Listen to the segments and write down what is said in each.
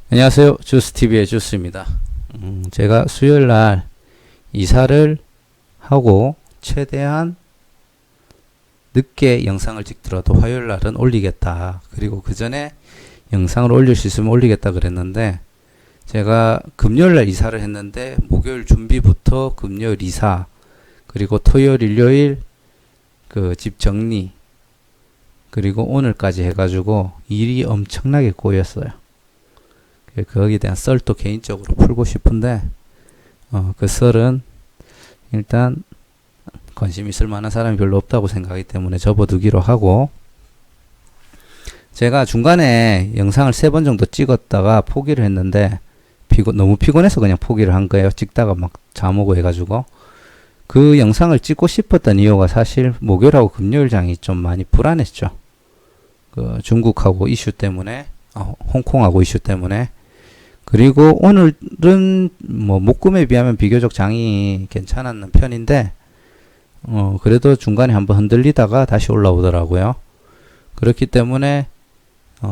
안녕하세요. 주스TV의 주스입니다. 제가 수요일날 이사를 하고 최대한 늦게 영상을 찍더라도 화요일날은 올리겠다. 그리고 그 전에 영상을 올릴 수 있으면 올리겠다 그랬는데, 제가 금요일날 이사를 했는데 목요일 준비부터 금요일 이사, 그리고 토요일 일요일 그 집 정리, 그리고 오늘까지 해가지고 일이 엄청나게 꼬였어요. 거기에 대한 썰도 개인적으로 풀고 싶은데, 그 썰은 일단 관심 있을 만한 사람이 별로 없다고 생각하기 때문에 접어두기로 하고, 제가 중간에 영상을 3번 정도 찍었다가 포기를 했는데, 너무 피곤해서 그냥 포기를 한 거예요. 찍다가 막 잠 오고 해가지고. 그 영상을 찍고 싶었던 이유가 사실 목요일하고 금요일 장이 좀 많이 불안했죠. 그 중국하고 이슈 때문에, 홍콩하고 이슈 때문에. 그리고 오늘은 뭐 목금에 비하면 비교적 장이 괜찮았는 편인데, 그래도 중간에 한번 흔들리다가 다시 올라오더라고요. 그렇기 때문에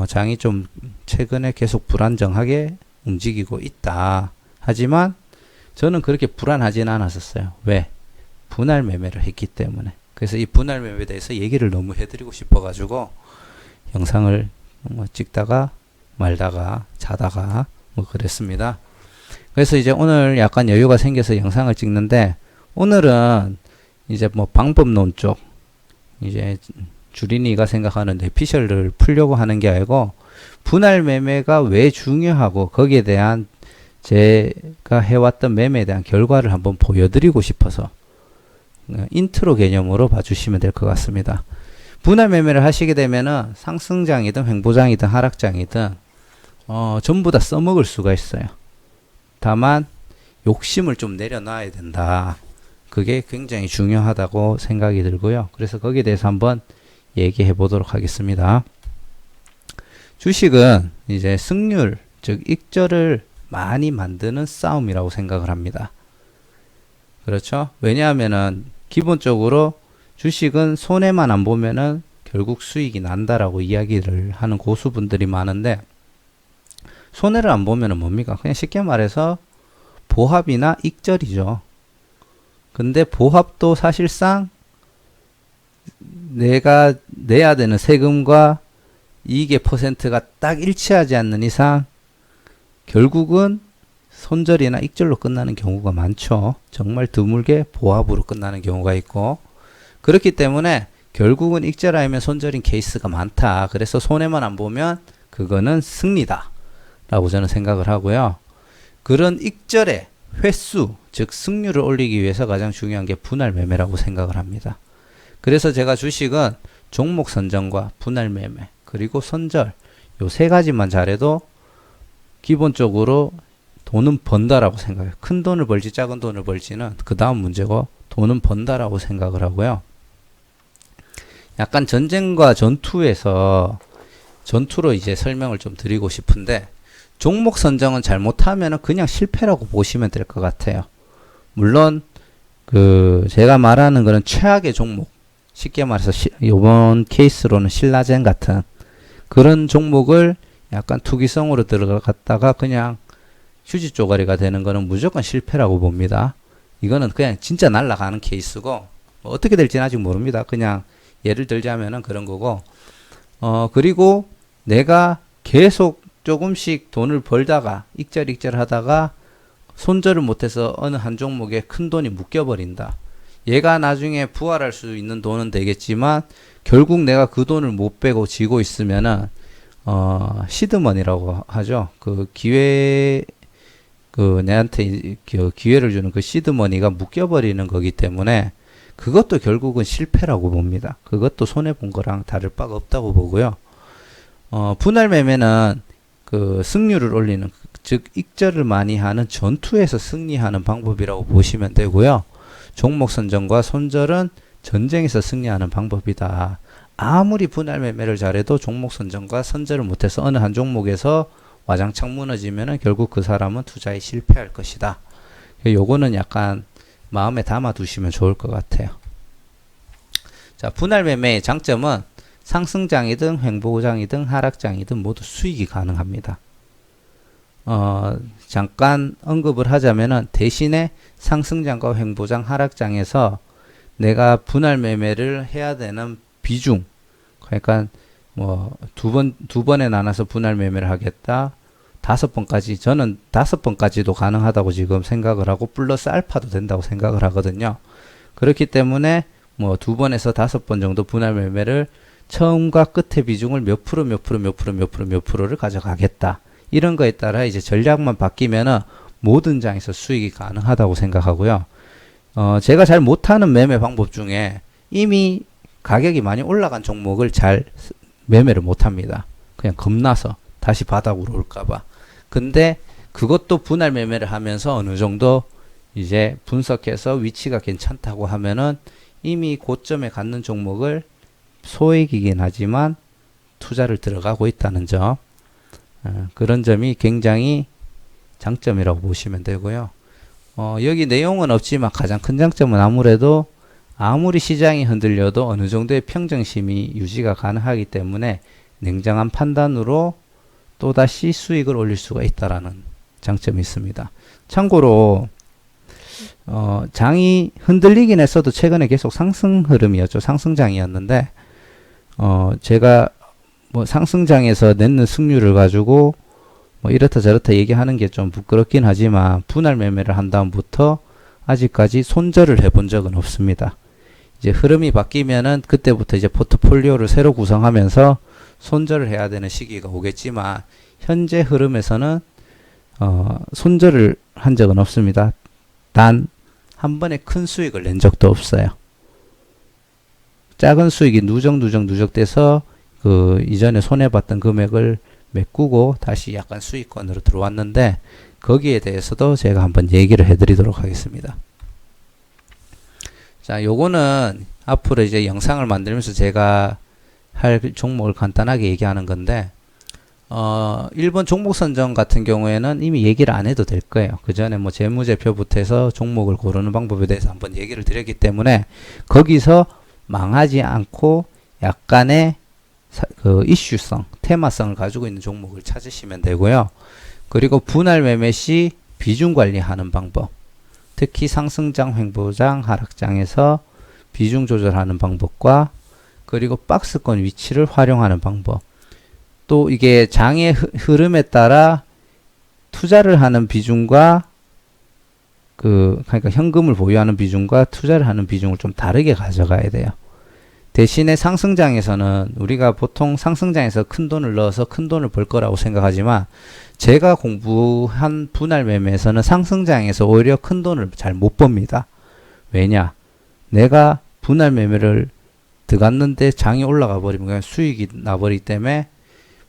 장이 좀 최근에 계속 불안정하게 움직이고 있다. 하지만 저는 그렇게 불안하진 않았었어요. 왜? 분할 매매를 했기 때문에. 그래서 이 분할 매매에 대해서 얘기를 너무 해드리고 싶어가지고 영상을 찍다가 말다가 자다가 뭐 그랬습니다. 그래서 이제 오늘 약간 여유가 생겨서 영상을 찍는데, 오늘은 이제 뭐 방법론 쪽, 이제 주린이가 생각하는 뇌피셜을 풀려고 하는 게 아니고, 분할 매매가 왜 중요하고 거기에 대한 제가 해왔던 매매에 대한 결과를 한번 보여드리고 싶어서 인트로 개념으로 봐주시면 될 것 같습니다. 분할 매매를 하시게 되면은 상승장이든 횡보장이든 하락장이든 전부 다 써먹을 수가 있어요. 다만 욕심을 좀 내려놔야 된다. 그게 굉장히 중요하다고 생각이 들고요. 그래서 거기에 대해서 한번 얘기해 보도록 하겠습니다. 주식은 이제 승률, 즉 익절을 많이 만드는 싸움이라고 생각을 합니다. 그렇죠? 왜냐하면은 기본적으로 주식은 손해만 안 보면은 결국 수익이 난다라고 이야기를 하는 고수분들이 많은데, 손해를 안 보면은 뭡니까? 그냥 쉽게 말해서 보합이나 익절이죠. 근데 보합도 사실상 내가 내야 되는 세금과 이익의 퍼센트가 딱 일치하지 않는 이상 결국은 손절이나 익절로 끝나는 경우가 많죠. 정말 드물게 보합으로 끝나는 경우가 있고, 그렇기 때문에 결국은 익절 아니면 손절인 케이스가 많다. 그래서 손해만 안 보면 그거는 승리다 라고 저는 생각을 하고요. 그런 익절의 횟수, 즉 승률을 올리기 위해서 가장 중요한 게 분할 매매라고 생각을 합니다. 그래서 제가 주식은 종목 선정과 분할 매매, 그리고 손절, 요 3가지만 잘해도 기본적으로 돈은 번다라고 생각해요. 큰 돈을 벌지 작은 돈을 벌지는 그 다음 문제고, 돈은 번다라고 생각을 하고요. 약간 전쟁과 전투로 이제 설명을 좀 드리고 싶은데, 종목 선정은 잘못하면 그냥 실패라고 보시면 될 것 같아요. 물론 제가 말하는 거는 최악의 종목, 쉽게 말해서 이번 케이스로는 신라젠 같은 그런 종목을 약간 투기성으로 들어갔다가 그냥 휴지 쪼가리가 되는 거는 무조건 실패라고 봅니다. 이거는 그냥 진짜 날아가는 케이스고, 뭐 어떻게 될지는 아직 모릅니다. 그냥 예를 들자면은 그런 거고, 그리고 내가 계속 조금씩 돈을 벌다가 익절 하다가 손절을 못해서 어느 한 종목에 큰 돈이 묶여버린다. 얘가 나중에 부활할 수 있는 돈은 되겠지만 결국 내가 그 돈을 못 빼고 지고 있으면은 시드머니라고 하죠. 내한테 기회를 주는 그 시드머니가 묶여버리는 거기 때문에 그것도 결국은 실패라고 봅니다. 그것도 손해본 거랑 다를 바가 없다고 보고요. 분할 매매는 그 승률을 올리는, 즉 익절을 많이 하는 전투에서 승리하는 방법이라고 보시면 되고요. 종목 선정과 손절은 전쟁에서 승리하는 방법이다. 아무리 분할 매매를 잘해도 종목 선정과 손절을 못해서 어느 한 종목에서 와장창 무너지면은 결국 그 사람은 투자에 실패할 것이다. 요거는 약간 마음에 담아 두시면 좋을 것 같아요. 자, 분할 매매의 장점은 상승장이든 횡보장이든 하락장이든 모두 수익이 가능합니다. 잠깐 언급을 하자면은 대신에 상승장과 횡보장 하락장에서 내가 분할 매매를 해야 되는 비중, 그러니까 뭐 두 번에 나눠서 분할 매매를 하겠다. 5번까지, 저는 5번까지도 가능하다고 지금 생각을 하고 플러스 알파도 된다고 생각을 하거든요. 그렇기 때문에 뭐 2번에서 5번 정도 분할 매매를 처음과 끝의 비중을 몇 프로를 가져가겠다. 이런 거에 따라 이제 전략만 바뀌면은 모든 장에서 수익이 가능하다고 생각하고요. 제가 잘 못하는 매매 방법 중에 이미 가격이 많이 올라간 종목을 잘 매매를 못합니다. 그냥 겁나서 다시 바닥으로 올까봐. 근데 그것도 분할 매매를 하면서 어느 정도 이제 분석해서 위치가 괜찮다고 하면은 이미 고점에 갖는 종목을 소액이긴 하지만 투자를 들어가고 있다는 점, 그런 점이 굉장히 장점이라고 보시면 되고요. 여기 내용은 없지만 가장 큰 장점은 아무래도 아무리 시장이 흔들려도 어느 정도의 평정심이 유지가 가능하기 때문에 냉정한 판단으로 또다시 수익을 올릴 수가 있다라는 장점이 있습니다. 참고로 장이 흔들리긴 했어도 최근에 계속 상승 흐름이었죠. 상승장이었는데 제가 뭐 상승장에서 냈는 승률을 가지고 뭐 이렇다 저렇다 얘기하는 게 좀 부끄럽긴 하지만 분할 매매를 한 다음부터 아직까지 손절을 해본 적은 없습니다. 이제 흐름이 바뀌면은 그때부터 이제 포트폴리오를 새로 구성하면서 손절을 해야 되는 시기가 오겠지만 현재 흐름에서는 손절을 한 적은 없습니다. 단 한 번에 큰 수익을 낸 적도 없어요. 작은 수익이 누적돼서 그 이전에 손해봤던 금액을 메꾸고 다시 약간 수익권으로 들어왔는데 거기에 대해서도 제가 한번 얘기를 해드리도록 하겠습니다. 자, 요거는 앞으로 이제 영상을 만들면서 제가 할 종목을 간단하게 얘기하는 건데, 일본 종목 선정 같은 경우에는 이미 얘기를 안 해도 될 거예요. 그 전에 뭐 재무제표부터 해서 종목을 고르는 방법에 대해서 한번 얘기를 드렸기 때문에 거기서 망하지 않고 약간의 그 이슈성, 테마성을 가지고 있는 종목을 찾으시면 되고요. 그리고 분할 매매 시 비중 관리하는 방법, 특히 상승장, 횡보장, 하락장에서 비중 조절하는 방법과 그리고 박스권 위치를 활용하는 방법, 또 이게 장의 흐름에 따라 투자를 하는 비중과 그러니까 현금을 보유하는 비중과 투자를 하는 비중을 좀 다르게 가져가야 돼요. 대신에 상승장에서는 우리가 보통 상승장에서 큰 돈을 넣어서 큰 돈을 벌 거라고 생각하지만 제가 공부한 분할 매매에서는 상승장에서 오히려 큰 돈을 잘 못 법니다. 왜냐? 내가 분할 매매를 들어갔는데 장이 올라가 버리면 그냥 수익이 나버리기 때문에,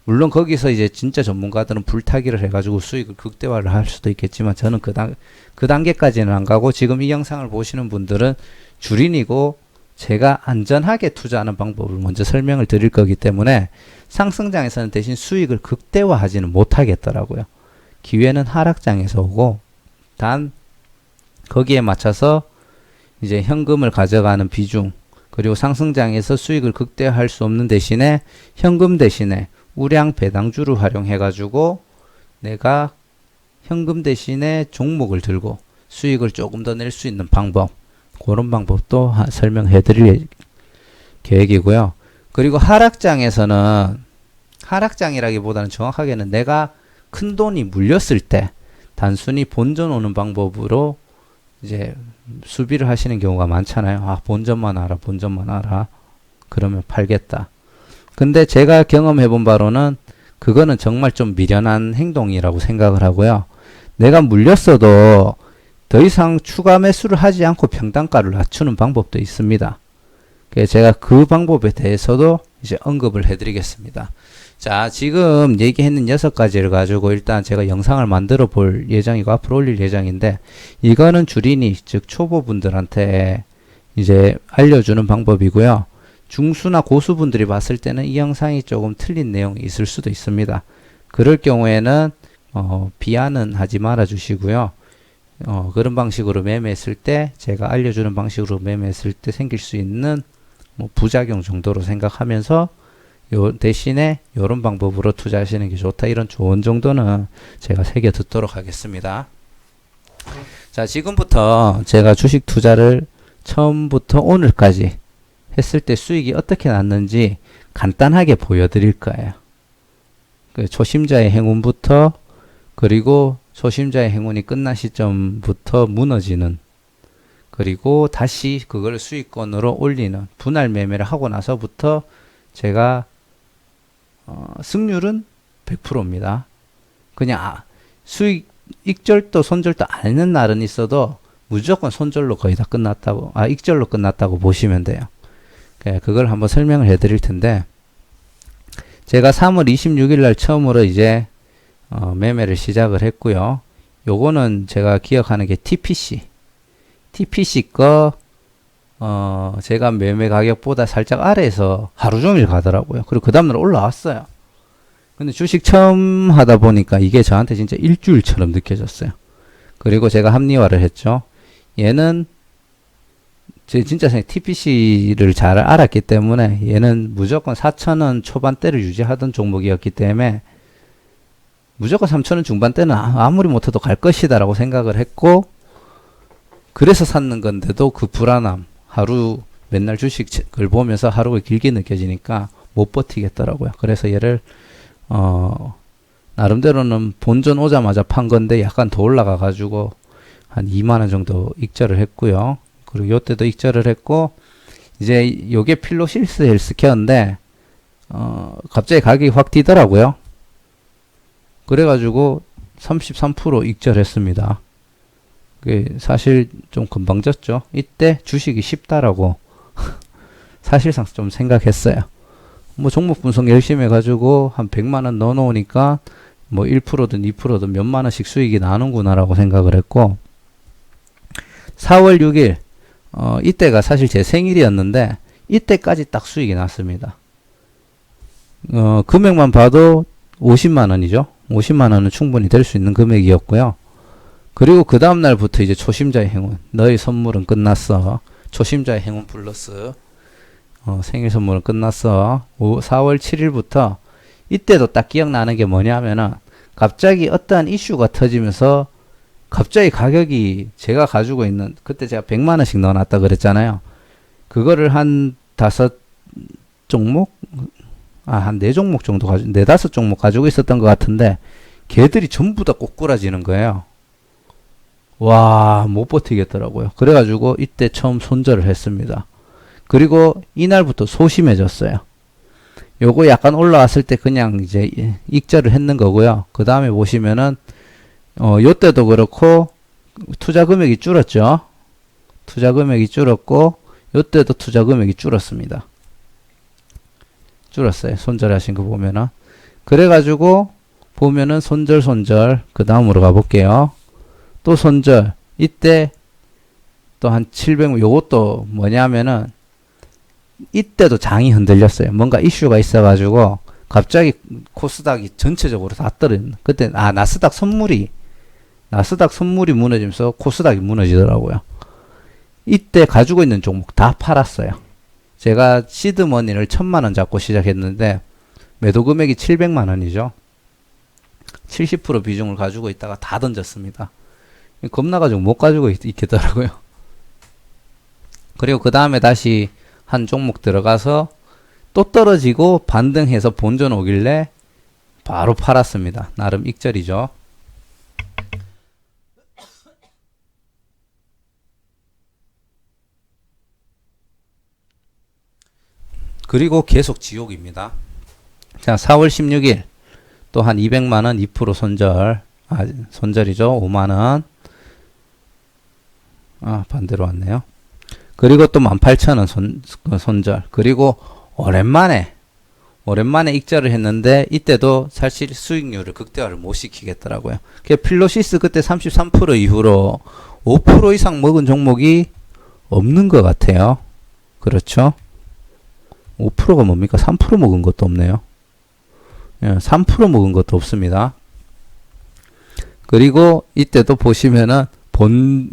물론 거기서 이제 진짜 전문가들은 불타기를 해가지고 수익을 극대화를 할 수도 있겠지만 저는 그 단계까지는 안 가고 지금 이 영상을 보시는 분들은 주린이고 제가 안전하게 투자하는 방법을 먼저 설명을 드릴 거기 때문에 상승장에서는 대신 수익을 극대화하지는 못하겠더라고요. 기회는 하락장에서 오고 단 거기에 맞춰서 이제 현금을 가져가는 비중, 그리고 상승장에서 수익을 극대화할 수 없는 대신에 현금 대신에 우량 배당주를 활용해 가지고 내가 현금 대신에 종목을 들고 수익을 조금 더 낼 수 있는 방법, 그런 방법도 설명해 드릴 계획이고요. 그리고 하락장에서는, 하락장이라기보다는 정확하게는 내가 큰 돈이 물렸을 때 단순히 본전 오는 방법으로 이제 수비를 하시는 경우가 많잖아요. 아, 본전만 알아. 그러면 팔겠다. 근데 제가 경험해 본 바로는 그거는 정말 좀 미련한 행동이라고 생각을 하고요. 내가 물렸어도 더 이상 추가 매수를 하지 않고 평단가를 낮추는 방법도 있습니다. 그래서 제가 그 방법에 대해서도 이제 언급을 해드리겠습니다. 자, 지금 얘기했는 6가지를 가지고 일단 제가 영상을 만들어 볼 예정이고 앞으로 올릴 예정인데, 이거는 주린이, 즉 초보분들한테 이제 알려주는 방법이고요. 중수나 고수분들이 봤을 때는 이 영상이 조금 틀린 내용이 있을 수도 있습니다. 그럴 경우에는 비하는 하지 말아 주시고요. 그런 방식으로 매매했을 때, 제가 알려주는 방식으로 매매했을 때 생길 수 있는 뭐 부작용 정도로 생각하면서 요 대신에 요런 방법으로 투자하시는 게 좋다. 이런 조언 정도는 제가 새겨 듣도록 하겠습니다. 자, 지금부터 제가 주식 투자를 처음부터 오늘까지 했을 때 수익이 어떻게 났는지 간단하게 보여드릴 거예요. 그 초심자의 행운부터, 그리고 초심자의 행운이 끝난 시점부터 무너지는, 그리고 다시 그걸 수익권으로 올리는 분할 매매를 하고 나서부터 제가 승률은 100%입니다. 그냥 수익 익절도 손절도 안 했는 날은 있어도 무조건 손절로 거의 다 끝났다고, 익절로 끝났다고 보시면 돼요. 그걸 한번 설명을 해 드릴 텐데, 제가 3월 26일 날 처음으로 이제 매매를 시작을 했고요. 요거는 제가 기억하는 게 TPC 거 제가 매매 가격보다 살짝 아래에서 하루 종일 가더라고요. 그리고 그 다음날 올라왔어요. 근데 주식 처음 하다 보니까 이게 저한테 진짜 일주일처럼 느껴졌어요. 그리고 제가 합리화를 했죠. 얘는 제 진짜 TPC를 잘 알았기 때문에 얘는 무조건 4,000원 초반대를 유지하던 종목이었기 때문에 무조건 3,000원 중반대는 아무리 못해도 갈 것이다 라고 생각을 했고, 그래서 샀는 건데도 그 불안함, 하루 맨날 주식을 보면서 하루가 길게 느껴지니까 못 버티겠더라고요. 그래서 얘를 나름대로는 본전 오자마자 판 건데 약간 더 올라가 가지고 한 2만원 정도 익절을 했고요. 그리고 요때도 익절을 했고, 이제 요게 필로시스 헬스케어인데 갑자기 가격이 확 뛰더라고요. 그래가지고 33% 익절했습니다. 사실 좀 금방 졌죠. 이때 주식이 쉽다라고 사실상 좀 생각했어요. 뭐 종목 분석 열심히 해가지고 한 100만원 넣어 놓으니까 뭐 1%든 2%든 몇만원씩 수익이 나는구나라고 생각을 했고, 4월 6일 이때가 사실 제 생일이었는데 이때까지 딱 수익이 났습니다. 금액만 봐도 50만원이죠. 50만원은 충분히 될 수 있는 금액이었고요. 그리고 그 다음날부터 이제 초심자의 행운, 너의 선물은 끝났어. 초심자의 행운 플러스 생일 선물은 끝났어. 4월 7일부터 이때도 딱 기억나는 게 뭐냐면은 갑자기 어떠한 이슈가 터지면서 갑자기 가격이 제가 가지고 있는, 그때 제가 100만원씩 넣어놨다 그랬잖아요. 그거를 한 5종목? 한 4종목 정도 가지고, 4, 5종목 가지고 있었던 것 같은데, 걔들이 전부 다 꼬꾸라지는 거예요. 와, 못 버티겠더라고요. 그래가지고 이때 처음 손절을 했습니다. 그리고 이날부터 소심해졌어요. 요거 약간 올라왔을 때 그냥 이제 익절을 했는 거고요. 그 다음에 보시면은, 요때도 그렇고, 투자 금액이 줄었죠. 투자 금액이 줄었고, 요때도 투자 금액이 줄었습니다. 줄었어요. 손절하신 거 보면은. 그래가지고, 보면은 손절, 그 다음으로 가볼게요. 또 손절. 이때, 또 한 700, 요것도 뭐냐면은, 이때도 장이 흔들렸어요. 뭔가 이슈가 있어가지고, 갑자기 코스닥이 전체적으로 다 떨어진, 그때, 나스닥 선물이 무너지면서 코스닥이 무너지더라고요. 이때 가지고 있는 종목 다 팔았어요. 제가 시드머니를 1,000만원 잡고 시작했는데 매도 금액이 700만원이죠. 70% 비중을 가지고 있다가 다 던졌습니다. 겁나가지고 못 가지고 있겠더라고요. 그리고 그 다음에 다시 한 종목 들어가서 또 떨어지고 반등해서 본전 오길래 바로 팔았습니다. 나름 익절이죠. 그리고 계속 지옥입니다. 자, 4월 16일 또 한 200만원 2% 손절. 손절이죠. 5만원. 반대로 왔네요. 그리고 또 18,000원 손절. 그리고 오랜만에 익절을 했는데 이때도 사실 수익률을 극대화를 못 시키겠더라고요. 필로시스 그때 33% 이후로 5% 이상 먹은 종목이 없는 것 같아요. 그렇죠? 5%가 뭡니까? 3% 먹은 것도 없네요. 3% 먹은 것도 없습니다. 그리고 이때도 보시면은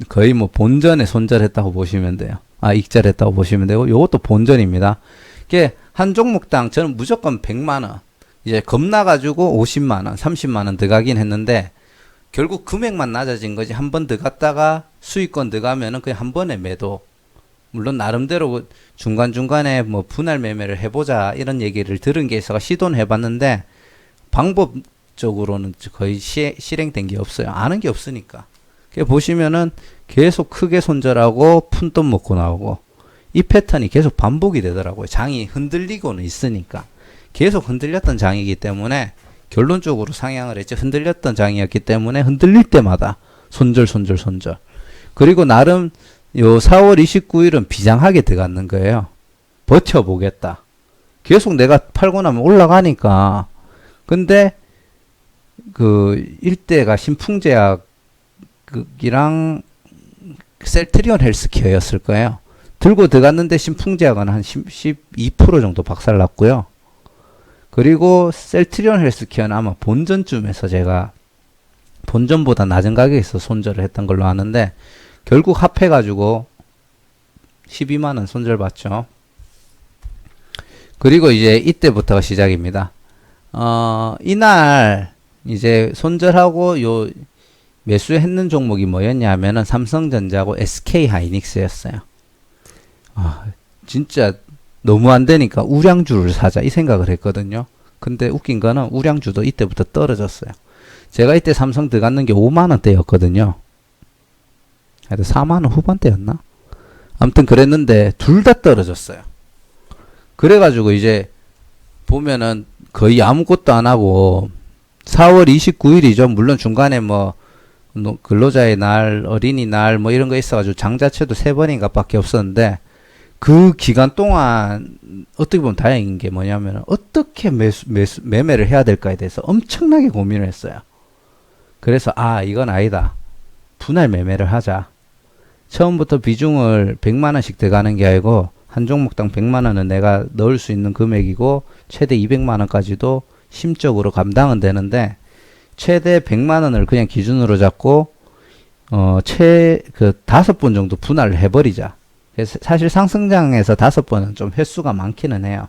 거의 뭐 본전에 손절했다고 보시면 돼요. 익절했다고 보시면 되고, 요것도 본전입니다. 이게 한 종목당 저는 무조건 100만원. 이제 겁나가지고 50만원, 30만원 들어가긴 했는데, 결국 금액만 낮아진 거지. 한 번 들어갔다가 수익권 들어가면은 그냥 한 번에 매도. 물론 나름대로 중간중간에 뭐 분할 매매를 해보자 이런 얘기를 들은 게 있어서 시도는 해봤는데 방법적으로는 거의 실행된 게 없어요. 아는 게 없으니까. 보시면은 계속 크게 손절하고 푼돈 먹고 나오고 이 패턴이 계속 반복이 되더라고요. 장이 흔들리고는 있으니까. 계속 흔들렸던 장이기 때문에 결론적으로 상향을 했죠. 흔들렸던 장이었기 때문에 흔들릴 때마다 손절. 그리고 나름 요 4월 29일은 비장하게 들어갔는 거예요. 버텨보겠다. 계속 내가 팔고 나면 올라가니까. 근데 그 일대가 신풍제약이랑 셀트리온 헬스케어였을 거예요. 들고 들어갔는데 신풍제약은 한 12% 정도 박살났고요. 그리고 셀트리온 헬스케어는 아마 본전쯤에서 제가 본전보다 낮은 가격에서 손절을 했던 걸로 아는데 결국 합해가지고 12만원 손절받죠. 그리고 이제 이때부터가 시작입니다. 이날 이제 손절하고 요 매수했는 종목이 뭐였냐면은 삼성전자하고 SK하이닉스였어요. 진짜 너무 안 되니까 우량주를 사자 이 생각을 했거든요. 근데 웃긴 거는 우량주도 이때부터 떨어졌어요. 제가 이때 삼성 들어갔는 게 5만원대였거든요. 하여튼 4만원 후반대였나? 아무튼 그랬는데 둘 다 떨어졌어요. 그래가지고 이제 보면은 거의 아무것도 안 하고 4월 29일이죠. 물론 중간에 뭐 근로자의 날, 어린이날 뭐 이런 거 있어가지고 장 자체도 3번인가 밖에 없었는데 그 기간 동안 어떻게 보면 다행인 게 뭐냐면 어떻게 매매를 해야 될까에 대해서 엄청나게 고민을 했어요. 그래서 이건 아니다. 분할 매매를 하자. 처음부터 비중을 100만원씩 들어가는 게 아니고 한 종목당 100만원은 내가 넣을 수 있는 금액이고 최대 200만원까지도 심적으로 감당은 되는데 최대 100만원을 그냥 기준으로 잡고 그 5번 정도 분할을 해버리자. 그래서 사실 상승장에서 5번은 좀 횟수가 많기는 해요.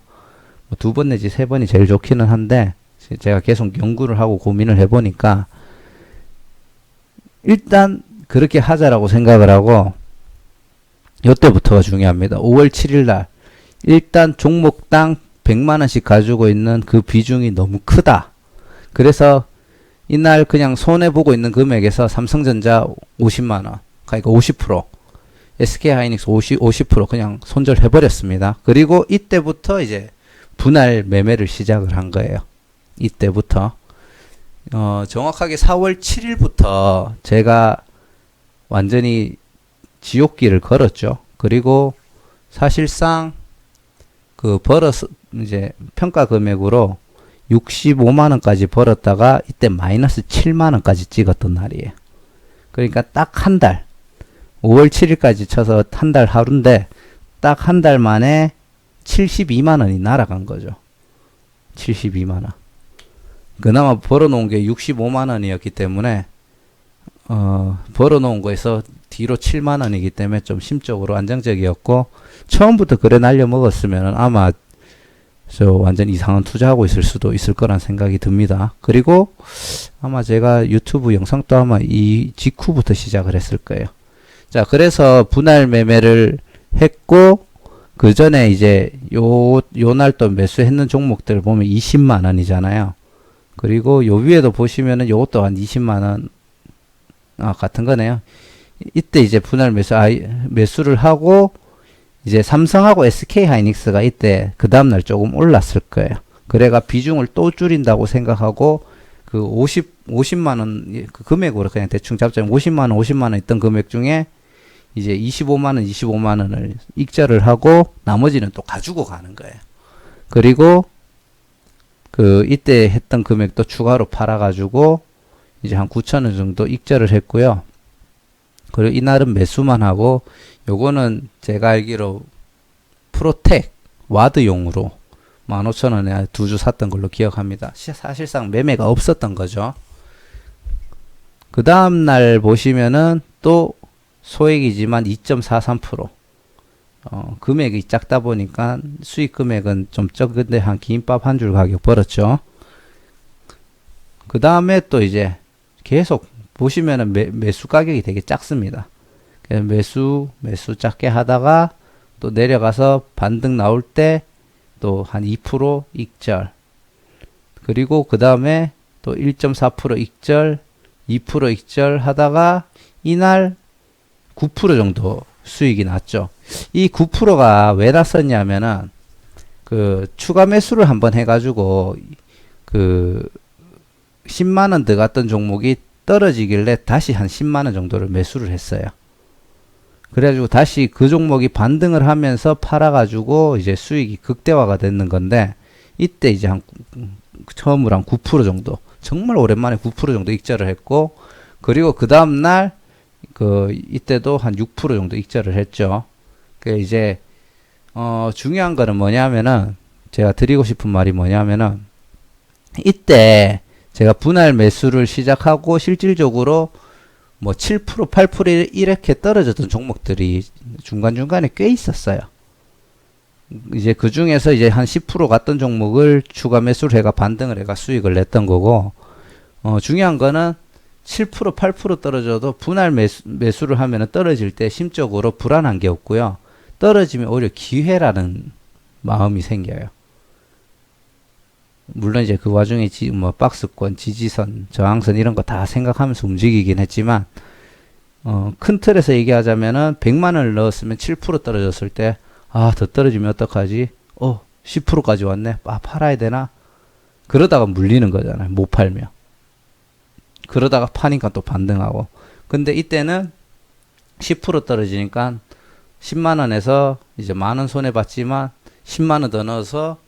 2번 내지 3번이 제일 좋기는 한데 제가 계속 연구를 하고 고민을 해보니까 일단 그렇게 하자라고 생각을 하고 이때부터가 중요합니다. 5월 7일 날 일단 종목당 100만원씩 가지고 있는 그 비중이 너무 크다. 그래서 이날 그냥 손해보고 있는 금액에서 삼성전자 50만원, 그러니까 50%, SK하이닉스 50% 그냥 손절해버렸습니다. 그리고 이때부터 이제 분할 매매를 시작을 한 거예요. 이때부터. 정확하게 4월 7일부터 제가 완전히 지옥길을 걸었죠. 그리고 사실상 그 이제 평가 금액으로 65만원까지 벌었다가 이때 마이너스 7만원까지 찍었던 날이에요. 그러니까 딱 한 달, 5월 7일까지 쳐서 한 달 하루인데 딱 한 달 만에 72만원이 날아간 거죠. 72만원. 그나마 벌어놓은 게 65만원이었기 때문에 벌어놓은 거에서 뒤로 7만원이기 때문에 좀 심적으로 안정적이었고 처음부터 그래 날려먹었으면 아마 저 완전 이상한 투자하고 있을 수도 있을 거란 생각이 듭니다. 그리고 아마 제가 유튜브 영상도 아마 이 직후부터 시작을 했을 거예요. 자, 그래서 분할 매매를 했고 그 전에 이제 요 날 또 매수했는 종목들 보면 20만원이잖아요. 그리고 요 위에도 보시면은 요것도 한 20만원 같은 거네요. 이때 이제 분할 매수를 하고 이제 삼성하고 SK하이닉스가 이때 그 다음날 조금 올랐을 거예요. 그래가 비중을 또 줄인다고 생각하고 그 50만원 그 금액으로 그냥 대충 잡자면 50만원 있던 금액 중에 이제 25만원을 익절을 하고 나머지는 또 가지고 가는 거예요. 그리고 그 이때 했던 금액도 추가로 팔아가지고 이제 한 9천원 정도 익절을 했고요. 그리고 이날은 매수만 하고 요거는 제가 알기로 프로텍 와드용으로 15,000원에 2주 샀던 걸로 기억합니다. 사실상 매매가 없었던 거죠. 그 다음날 보시면은 또 소액이지만 2.43% 금액이 작다 보니까 수익 금액은 좀 적은데 한 김밥 한 줄 가격 벌었죠. 그 다음에 또 이제 계속 보시면은 매수 가격이 되게 작습니다. 매수 작게 하다가 또 내려가서 반등 나올 때 또 한 2% 익절, 그리고 그 다음에 또 1.4% 익절, 2% 익절 하다가 이날 9% 정도 수익이 났죠. 이 9%가 왜 났었냐면은 그 추가 매수를 한번 해가지고 그 10만원 들어갔던 종목이 떨어지길래 다시 한 10만원 정도를 매수를 했어요. 그래가지고 다시 그 종목이 반등을 하면서 팔아가지고 이제 수익이 극대화가 됐는 건데, 이때 이제 처음으로 한 9% 정도, 정말 오랜만에 9% 정도 익절을 했고, 그리고 그 다음날 이때도 한 6% 정도 익절을 했죠. 그 이제 중요한 거는 뭐냐면은, 제가 드리고 싶은 말이 뭐냐면은, 이때 제가 분할 매수를 시작하고 실질적으로 뭐 7%, 8% 이렇게 떨어졌던 종목들이 중간중간에 꽤 있었어요. 이제 그 중에서 이제 한 10% 갔던 종목을 추가 매수를 해가 반등을 해가 수익을 냈던 거고, 중요한 거는 7%, 8% 떨어져도 분할 매수를 하면은 떨어질 때 심적으로 불안한 게 없고요. 떨어지면 오히려 기회라는 마음이 생겨요. 물론 이제 그 와중에 뭐 박스권, 지지선, 저항선 이런 거 다 생각하면서 움직이긴 했지만, 큰 틀에서 얘기하자면은 100만 원을 넣었으면 7% 떨어졌을 때, 아, 더 떨어지면 어떡하지? 10%까지 왔네. 팔아야 되나? 그러다가 물리는 거잖아요. 못 팔면. 그러다가 파니까 또 반등하고. 근데 이때는 10% 떨어지니까 10만 원에서 이제 만 원 손해 봤지만 10만 원 더 넣어서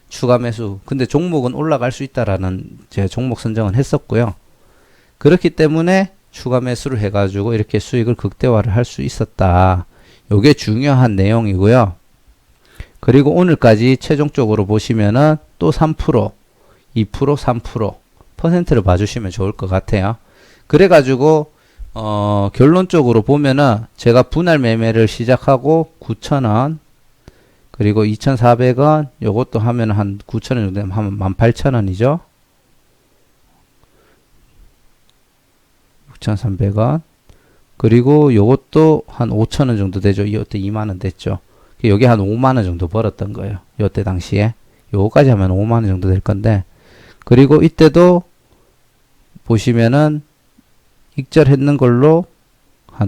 추가 매수. 근데 종목은 올라갈 수 있다라는 제 종목 선정은 했었고요. 그렇기 때문에 추가 매수를 해가지고 이렇게 수익을 극대화를 할 수 있었다. 요게 중요한 내용이고요. 그리고 오늘까지 최종적으로 보시면은 또 3%, 2%, 3% 퍼센트를 봐주시면 좋을 것 같아요. 그래가지고 결론적으로 보면은 제가 분할 매매를 시작하고 9,000원, 그리고 2,400원, 요것도 하면 한 9,000원 정도 되면 한 18,000원이죠. 6,300원. 그리고 요것도 한 5,000원 정도 되죠. 이때 2만원 됐죠. 여기 한 5만원 정도 벌었던 거예요. 요때 당시에. 요거까지 하면 5만원 정도 될 건데. 그리고 이때도 보시면은 익절했는 걸로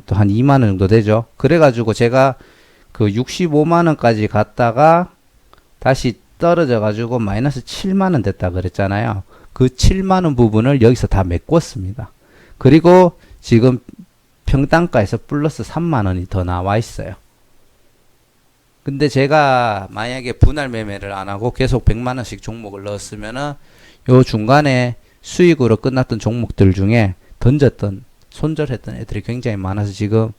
또 한 2만원 정도 되죠. 그래가지고 제가 그 65만원까지 갔다가 다시 떨어져 가지고 마이너스 7만원 됐다 그랬잖아요. 그 7만원 부분을 여기서 다 메꿨습니다. 그리고 지금 평단가에서 플러스 3만원이 더 나와 있어요. 근데 제가 만약에 분할 매매를 안 하고 계속 100만원씩 종목을 넣었으면은 요 중간에 수익으로 끝났던 종목들 중에 던졌던, 손절했던 애들이 굉장히 많아서 지금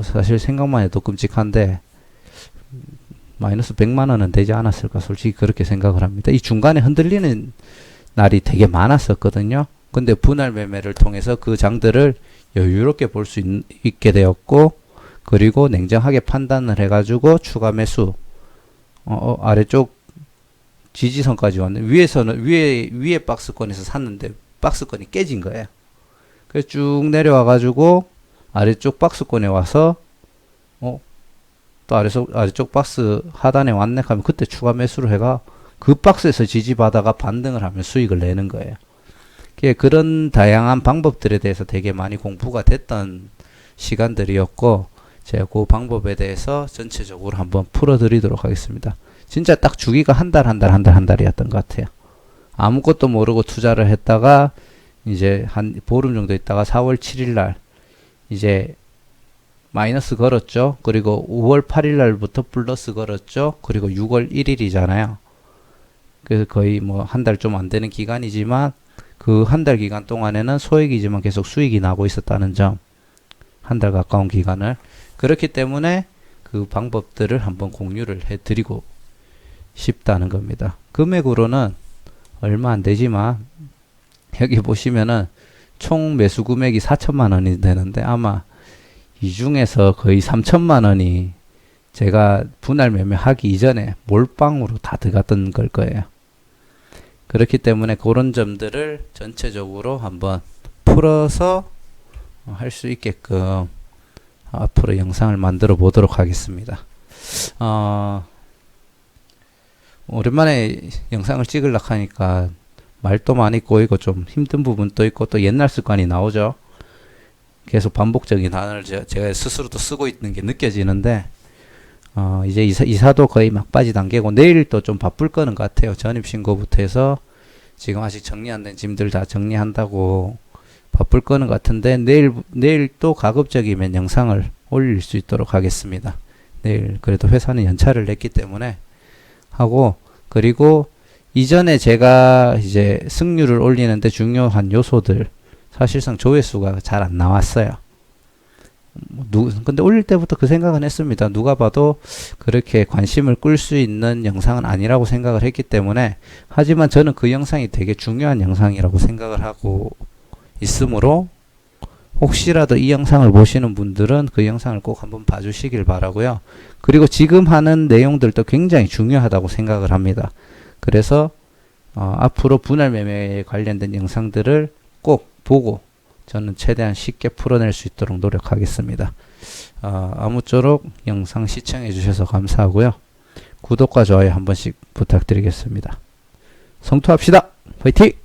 사실 생각만 해도 끔찍한데 마이너스 100만원은 되지 않았을까 솔직히 그렇게 생각을 합니다. 이 중간에 흔들리는 날이 되게 많았었거든요. 근데 분할 매매를 통해서 그 장들을 여유롭게 볼 수 있게 되었고, 그리고 냉정하게 판단을 해가지고 추가 매수, 아래쪽 지지선까지 왔네. 위에 박스권에서 샀는데 박스권이 깨진 거예요. 그래서 쭉 내려와가지고 아래쪽 박스권에 와서 또 아래쪽 박스 하단에 왔네 하면 그때 추가 매수를 해가 그 박스에서 지지받아가 반등을 하면 수익을 내는 거예요. 그런 다양한 방법들에 대해서 되게 많이 공부가 됐던 시간들이었고, 제가 그 방법에 대해서 전체적으로 한번 풀어드리도록 하겠습니다. 진짜 딱 주기가 한 달이었던 것 같아요. 아무것도 모르고 투자를 했다가 이제 한 보름 정도 있다가 4월 7일 날 이제 마이너스 걸었죠. 그리고 5월 8일 날부터 플러스 걸었죠. 그리고 6월 1일이잖아요. 그래서 거의 뭐 한 달 좀 안 되는 기간이지만 그 한 달 기간 동안에는 소액이지만 계속 수익이 나고 있었다는 점. 한 달 가까운 기간을. 그렇기 때문에 그 방법들을 한번 공유를 해드리고 싶다는 겁니다. 금액으로는 얼마 안 되지만 여기 보시면은 총 매수 금액이 4천만 원이 되는데 아마 이 중에서 거의 3천만 원이 제가 분할 매매하기 이전에 몰빵으로 다 들어갔던 걸 거예요. 그렇기 때문에 그런 점들을 전체적으로 한번 풀어서 할 수 있게끔 앞으로 영상을 만들어 보도록 하겠습니다. 오랜만에 영상을 찍으려고 하니까 말도 많이 꼬이고 좀 힘든 부분도 있고 또 옛날 습관이 나오죠. 계속 반복적인 단어를 제가 스스로도 쓰고 있는 게 느껴지는데 이제 이사도 거의 막바지 단계고 내일 또 좀 바쁠 거는 것 같아요. 전입신고부터 해서 지금 아직 정리 안 된 짐들 다 정리한다고 바쁠 거는 것 같은데 내일 또 가급적이면 영상을 올릴 수 있도록 하겠습니다. 내일 그래도 회사는 연차를 냈기 때문에 하고, 그리고 이전에 제가 이제 승률을 올리는데 중요한 요소들 사실상 조회수가 잘 안 나왔어요. 근데 올릴 때부터 그 생각은 했습니다. 누가 봐도 그렇게 관심을 끌 수 있는 영상은 아니라고 생각을 했기 때문에, 하지만 저는 그 영상이 되게 중요한 영상이라고 생각을 하고 있으므로 혹시라도 이 영상을 보시는 분들은 그 영상을 꼭 한번 봐주시길 바라고요. 그리고 지금 하는 내용들도 굉장히 중요하다고 생각을 합니다. 그래서 앞으로 분할 매매에 관련된 영상들을 꼭 보고 저는 최대한 쉽게 풀어낼 수 있도록 노력하겠습니다. 아무쪼록 영상 시청해 주셔서 감사하고요. 구독과 좋아요 한 번씩 부탁드리겠습니다. 성투합시다. 화이팅!